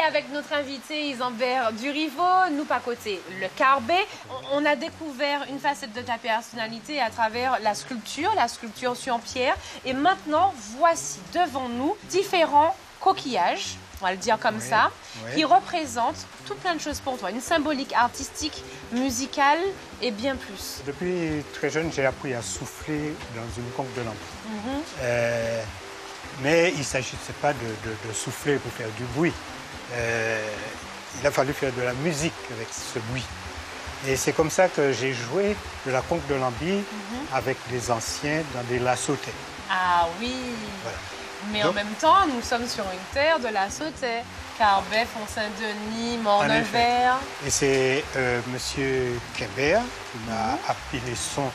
Avec notre invité Isambert Duriveau, nous pas côté le Carbet, on a découvert une facette de ta personnalité à travers la sculpture sur pierre. Et maintenant, voici devant nous différents coquillages, on va le dire comme ça, qui représentent tout plein de choses pour toi. Une symbolique artistique, musicale et bien plus. Depuis très jeune, j'ai appris à souffler dans une conque de lampe. Mais il ne s'agissait pas de souffler pour faire du bruit. Il a fallu faire de la musique avec ce bruit. Et c'est comme ça que j'ai joué de la conque de Lambie avec les anciens dans des lassautets. Ah oui. Voilà. Mais donc, en même temps, nous sommes sur une terre de la Sautet. Carbet, Font-Saint-Denis, Morne-Vert. Et c'est M. Kébert qui m'a appris les sons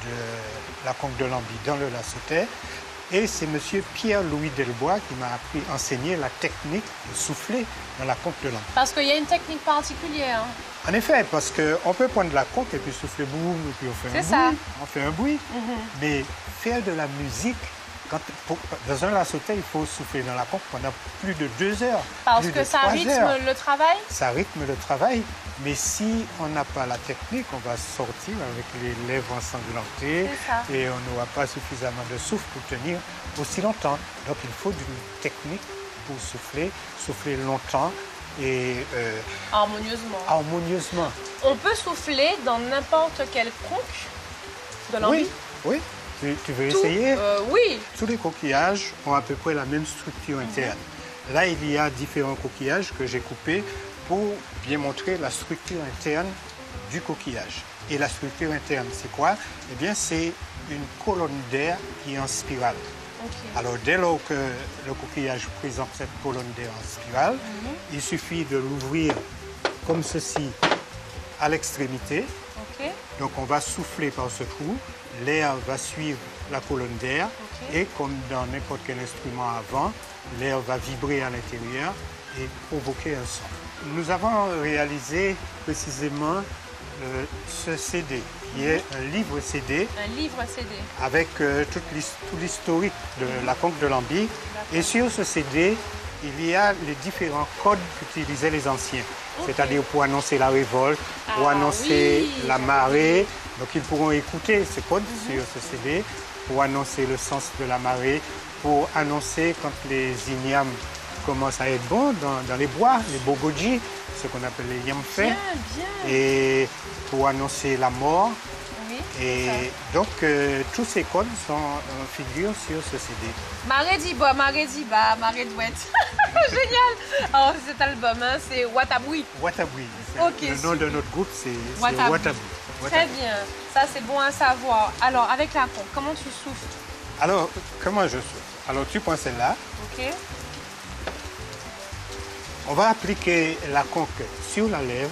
de la conque de Lambie dans le Lassotais. Et c'est M. Pierre-Louis Delbois qui m'a enseigné la technique de souffler dans la conque de Lambie. Parce qu'il y a une technique particulière. En effet, parce qu'on peut prendre la conque et puis souffler boum, et puis on fait un bruit. On fait un bruit. Mais faire de la musique, dans un lassotais, il faut souffler dans la conque pendant plus de 2 heures. Parce que ça rythme le travail? Ça rythme le travail. Mais si on n'a pas la technique, on va sortir avec les lèvres ensanglantées et on n'aura pas suffisamment de souffle pour tenir aussi longtemps. Donc il faut d'une technique pour souffler longtemps et harmonieusement. On peut souffler dans n'importe quelle conque de Lambie? Oui. Tu veux essayer? Oui. Tous les coquillages ont à peu près la même structure interne. Là, il y a différents coquillages que j'ai coupés pour bien montrer la structure interne du coquillage. Et la structure interne, c'est quoi? Eh bien, c'est une colonne d'air qui est en spirale. Alors, dès lors que le coquillage présente cette colonne d'air en spirale, il suffit de l'ouvrir comme ceci à l'extrémité. Donc, on va souffler par ce trou. L'air va suivre la colonne d'air et comme dans n'importe quel instrument avant, l'air va vibrer à l'intérieur et provoquer un son. Nous avons réalisé précisément ce CD, qui est un livre CD. Un livre CD. Avec tout l'historique de la conque de Lambie. Et sur ce CD, il y a les différents codes qu'utilisaient les anciens. C'est-à-dire pour annoncer la révolte, pour annoncer la marée. Donc ils pourront écouter ces codes sur ce CD pour annoncer le sens de la marée, pour annoncer quand les ignames commencent à être bons dans les bois, les bogoji, ce qu'on appelle les yamfés, et pour annoncer la mort. Et donc tous ces codes figurent sur ce CD. Marée d'Iba, Marée d'Iba, Marée d'Ouette. Génial! Alors cet album, hein, c'est Wataboui. Wataboui. Le nom de notre groupe, c'est Wataboui. Très bien, ça c'est bon à savoir. Alors avec la conque, comment tu souffles? Alors, comment je souffle? Alors tu prends celle-là. On va appliquer la conque sur la lèvre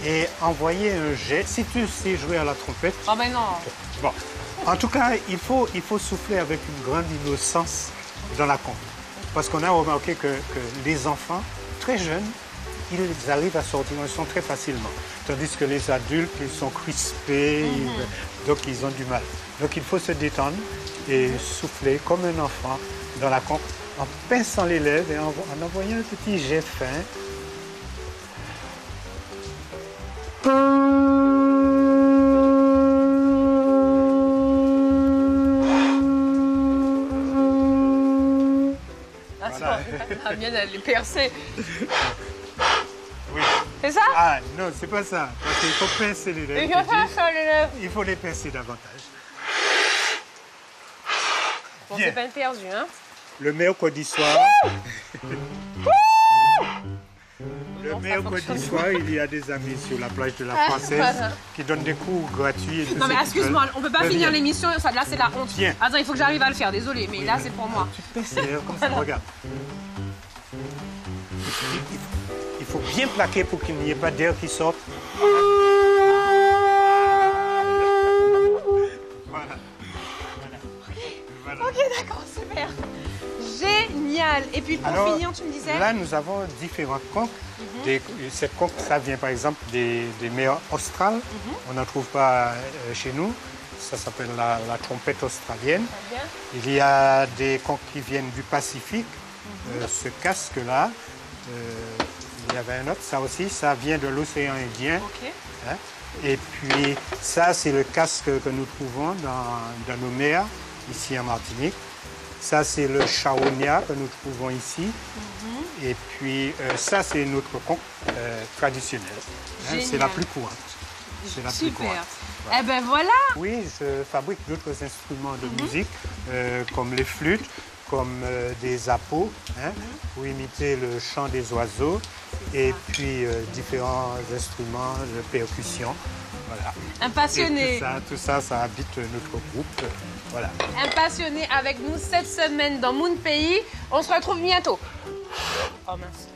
et envoyer un jet. Si tu sais jouer à la trompette. Oh ben non. Bon. En tout cas, il faut souffler avec une grande innocence dans la conque. Parce qu'on a remarqué que les enfants, très jeunes, ils arrivent à sortir un son très facilement. Tandis que les adultes, ils sont crispés, donc ils ont du mal. Donc il faut se détendre et souffler comme un enfant dans la conque en pinçant les lèvres et en envoyant un petit jet fin. La mienne, elle est percée. Oui. C'est ça? Ah non, c'est pas ça. Parce qu'il faut pincer les lèvres. Il faut les pincer davantage. Bon, c'est pas perdu, hein? Le mercredi soir. Le mercredi soir, il y a des amis sur la plage de la Française qui donnent des cours gratuits. Non mais excuse-moi, on peut pas finir l'émission, là c'est la honte. Viens. Attends, il faut que j'arrive à le faire, désolé, mais là c'est pour moi. Tu pinces les lèvres comme ça, regarde. Il faut bien plaquer pour qu'il n'y ait pas d'air qui sorte. Voilà. Voilà. Ok, d'accord, super. Génial. Et puis pour Alors, finir, tu me disais? Là, nous avons différentes conques. Cette conque, ça vient par exemple des mers australes. On n'en trouve pas chez nous. Ça s'appelle la trompette australienne. Très bien. Il y a des conques qui viennent du Pacifique. Ce casque-là, il y avait un autre, ça aussi, ça vient de l'océan Indien. Ok. Hein. Et puis ça, c'est le casque que nous trouvons dans nos mers, ici en Martinique. Ça, c'est le charognat que nous trouvons ici. Et puis ça, c'est notre conque traditionnelle. Hein, c'est la plus courante. C'est la plus Super. courante. Eh ben voilà. Oui, je fabrique d'autres instruments de musique, comme les flûtes, comme des appos, hein, pour imiter le chant des oiseaux, et puis différents instruments de percussion. Voilà. Un passionné. Et tout ça, ça habite notre groupe. Voilà. Un passionné avec nous cette semaine dans Moon Pays. On se retrouve bientôt. Oh mince.